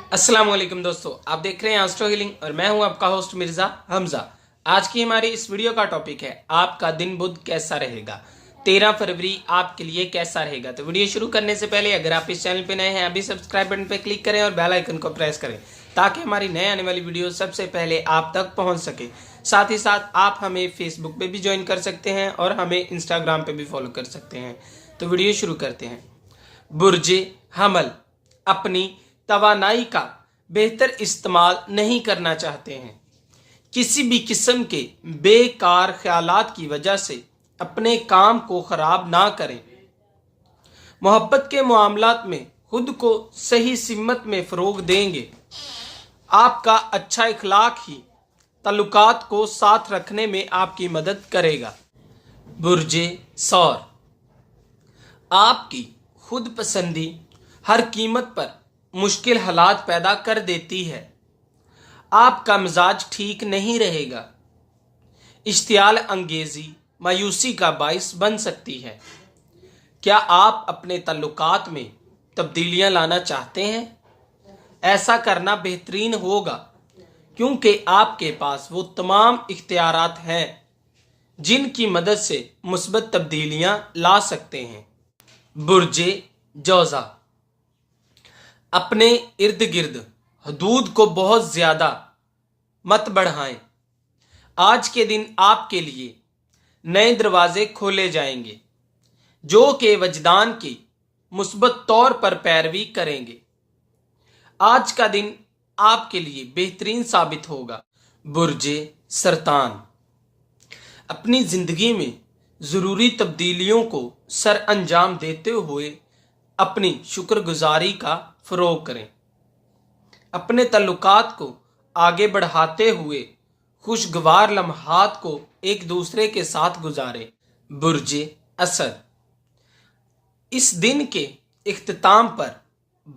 अस्सलाम वालेकुम दोस्तों, आप देख रहे हैं एस्ट्रो हीलिंग और मैं हूं आपका होस्ट मिर्जा हमजा। आज की हमारी इस वीडियो का टॉपिक है आपका दिन बुध कैसा रहेगा। 13 फरवरी आपके लिए कैसा रहेगा। तो वीडियो शुरू करने से पहले अगर आप इस चैनल पे नए हैं अभी सब्सक्राइब बटन पे क्लिक करें और बेल आइकन को प्रेस करें ताकि हमारी नए आने वाली वीडियो सबसे पहले आप तक पहुंच सके। साथ ही साथ आप हमें फेसबुक पे भी ज्वाइन कर सकते हैं और हमें इंस्टाग्राम पे भी फॉलो कर सकते हैं। तो वीडियो शुरू करते हैं। बुर्जे हमल अपनी तवानाई का बेहतर इस्तेमाल नहीं करना चाहते हैं। किसी भी किस्म के बेकार ख्यालात की वजह से अपने काम को खराब ना करें। मोहब्बत के मामलात में खुद को सही सिमत में फ़रोग देंगे। आपका अच्छा इखलाक ही ताल्लुकात को साथ रखने में आपकी मदद करेगा। बुर्जे सौर आपकी खुद पसंदी हर कीमत पर मुश्किल हालात पैदा कर देती है। आपका मिजाज ठीक नहीं रहेगा। इश्तियाल अंगेजी मायूसी का बाइस बन सकती है। क्या आप अपने ताल्लुकात में तब्दीलियां लाना चाहते हैं? ऐसा करना बेहतरीन होगा क्योंकि आपके पास वो तमाम इख्तियारात हैं जिनकी मदद से मुस्बत तब्दीलियां ला सकते हैं। बुर्जे जौज़ा अपने इर्द गिर्द हदूद को बहुत ज़्यादा मत बढ़ाएं। आज के दिन आपके लिए नए दरवाजे खोले जाएंगे जो कि वजदान की मुस्बत तौर पर पैरवी करेंगे। आज का दिन आपके लिए बेहतरीन साबित होगा। बुर्जे सरतान अपनी ज़िंदगी में ज़रूरी तब्दीलियों को सर अंजाम देते हुए अपनी शुक्रगुजारी का फ़रोग करें। अपने तल्लुकात को आगे बढ़ाते हुए खुशगवार लम्हात को एक दूसरे के साथ गुजारें। बुर्जे असद इस दिन के इख्तिताम पर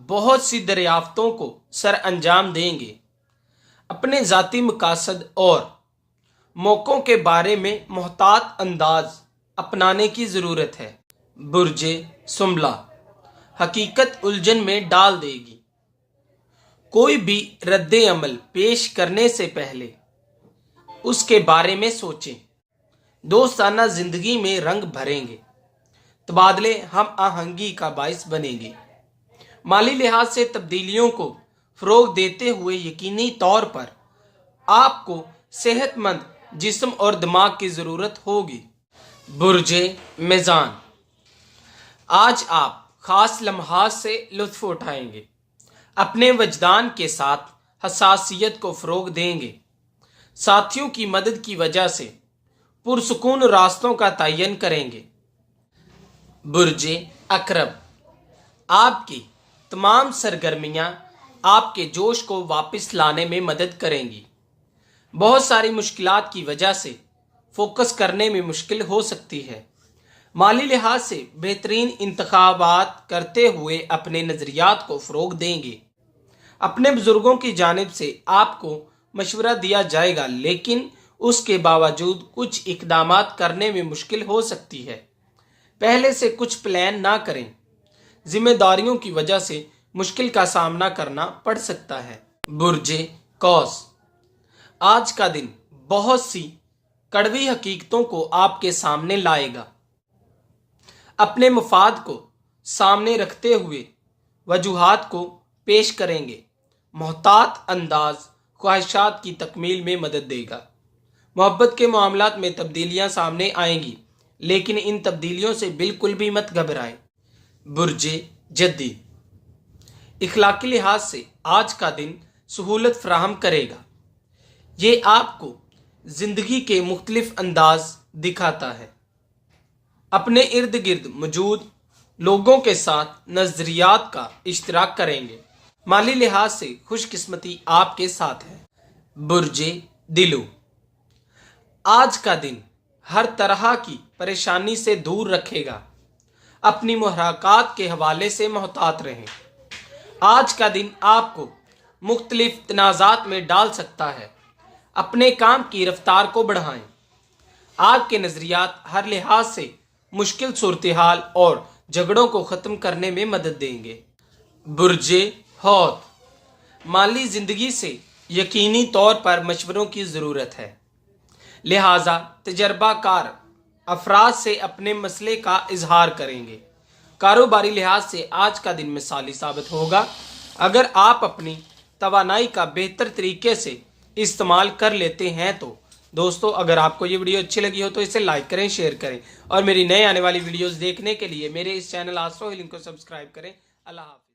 बहुत सी दरियाफ्तों को सर अंजाम देंगे। अपने ज़ाती मकासद और मौक़ों के बारे में मोहतात अंदाज अपनाने की ज़रूरत है। बुर्जे सुमला हकीकत उलझन में डाल देगी। कोई भी रद्दे अमल पेश करने से पहले उसके बारे में सोचें। दोस्ताना जिंदगी में रंग भरेंगे। तबादले हम आहंगी का बाइस बनेंगे। माली लिहाज से तब्दीलियों को फ़रोग देते हुए यकीनी तौर पर आपको सेहतमंद जिस्म और दिमाग की ज़रूरत होगी। बुर्जे मीज़ान आज आप ख़ास लम्हात से लुत्फ़ उठाएंगे। अपने वजदान के साथ हसासियत को फ़रोग देंगे। साथियों की मदद की वजह से पुरसुकून रास्तों का तयन करेंगे। बुर्जे अकरब आपकी तमाम सरगर्मियां आपके जोश को वापस लाने में मदद करेंगी। बहुत सारी मुश्किलात की वजह से फोकस करने में मुश्किल हो सकती है। माली लिहाज से बेहतरीन इंतखाबात करते हुए अपने नज़रियात को फ़रोग देंगे। अपने बुज़ुर्गों की जानिब से आपको मशवरा दिया जाएगा लेकिन उसके बावजूद कुछ इक़दामात करने में मुश्किल हो सकती है। पहले से कुछ प्लान ना करें। जिम्मेदारियों की वजह से मुश्किल का सामना करना पड़ सकता है। बुर्जे कौस आज का दिन बहुत सी कड़वी हकीकतों को आपके सामने लाएगा। अपने मफाद को सामने रखते हुए वजूहात को पेश करेंगे। मोहतात अंदाज ख्वाहिशात की तकमील में मदद देगा। मोहब्बत के मामलात में तब्दीलियां सामने आएंगी लेकिन इन तब्दीलियों से बिल्कुल भी मत घबराएं। बुर्जे जद्दी इखलाकी लिहाज से आज का दिन सहूलत फराहम करेगा। ये आपको ज़िंदगी के मुख्तलिफ अंदाज दिखाता है। अपने इर्द गिर्द मौजूद लोगों के साथ नज़रियात का इश्तराक करेंगे। माली लिहाज से खुशकिस्मती आपके साथ है। बुर्जे दिलू आज का दिन हर तरह की परेशानी से दूर रखेगा। अपनी मुहर्रकात के हवाले से मोहतात रहें। आज का दिन आपको मुख्तलिफ तनाज़ात में डाल सकता है। अपने काम की रफ्तार को बढ़ाएं। आपके नज़रियात हर लिहाज से मुश्किल सूरत हाल और झगड़ों को ख़त्म करने में मदद देंगे। बुर्जे हौत माली जिंदगी से यकीनी तौर पर मशवरों की ज़रूरत है, लिहाजा तजर्बाकार अफराद से अपने मसले का इजहार करेंगे। कारोबारी लिहाज से आज का दिन मिसाली साबित होगा। अगर आप अपनी तवानाई का बेहतर तरीके से इस्तेमाल कर लेते हैं तो दोस्तों, अगर आपको ये वीडियो अच्छी लगी हो तो इसे लाइक करें, शेयर करें और मेरी नए आने वाली वीडियोस देखने के लिए मेरे इस चैनल आस्ट्रो हीलिंग को सब्सक्राइब करें। अल्लाह हाफ़िज़।